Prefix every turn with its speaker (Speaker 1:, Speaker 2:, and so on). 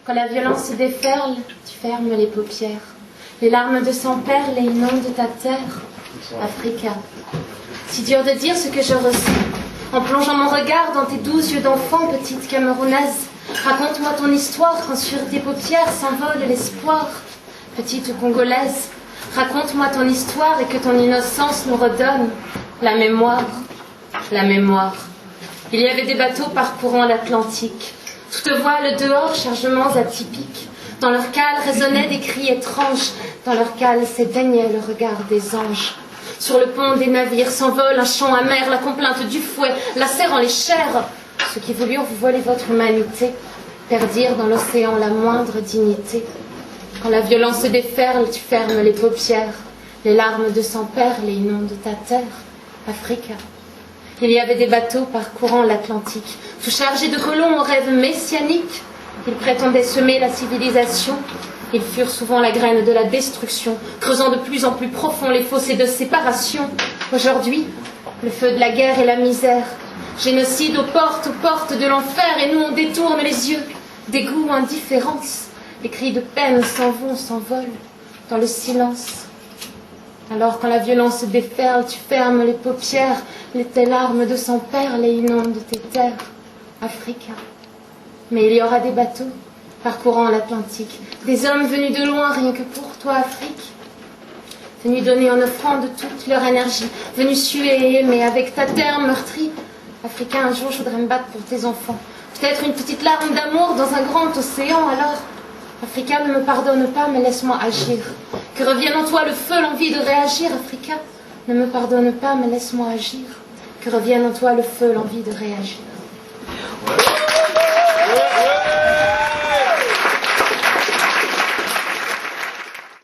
Speaker 1: Quand la violence se déferle, tu fermes les paupières. Les larmes de sang perlent et inondent ta terre, Africa. Si dur de dire ce que je ressens, en plongeant mon regard dans tes 12 yeux d'enfant, petite Camerounaise. Raconte-moi ton histoire quand sur tes paupières s'envole l'espoir, petite Congolaise. Raconte-moi ton histoire et que ton innocence nous redonne la mémoire, la mémoire. Il y avait des bateaux parcourant l'Atlantique. Toutes voiles dehors, chargements atypiques. Dans leur cale résonnaient des cris étranges. Dans leur cale s'éteignait le regard des anges. Sur le pont des navires s'envole un chant amer, la complainte du fouet, lacérant les chairs. Ceux qui voulurent vous voler votre humanité perdirent dans l'océan la moindre dignité. Quand la violence se déferle, tu fermes les paupières. Les larmes de sang perlent et inondent ta terre, Africa. Il y avait des bateaux parcourant l'Atlantique, tout chargés de colons aux rêves messianiques. Ils prétendaient semer la civilisation. Ils furent souvent la graine de la destruction, creusant de plus en plus profond les fossés de séparation. Aujourd'hui, le feu de la guerre et la misère, génocide aux portes de l'enfer, et nous on détourne les yeux, dégoût, indifférence. Les cris de peine s'en vont, s'envolent dans le silence. Alors quand la violence se déferle, tu fermes les paupières, tes larmes de sang perlent et inondent tes terres, Africa. Mais il y aura des bateaux parcourant l'Atlantique, des hommes venus de loin rien que pour toi, Afrique, venus donner en offrande toute leur énergie, venus suer et aimer avec ta terre meurtrie. Africain, un jour je voudrais me battre pour tes enfants, peut-être une petite larme d'amour dans un grand océan. Alors, Africa, ne me pardonne pas, mais laisse-moi agir. Que revienne en toi le feu, l'envie de réagir, Africa. Ne me pardonne pas, mais laisse-moi agir. Que revienne en toi le feu, l'envie de réagir.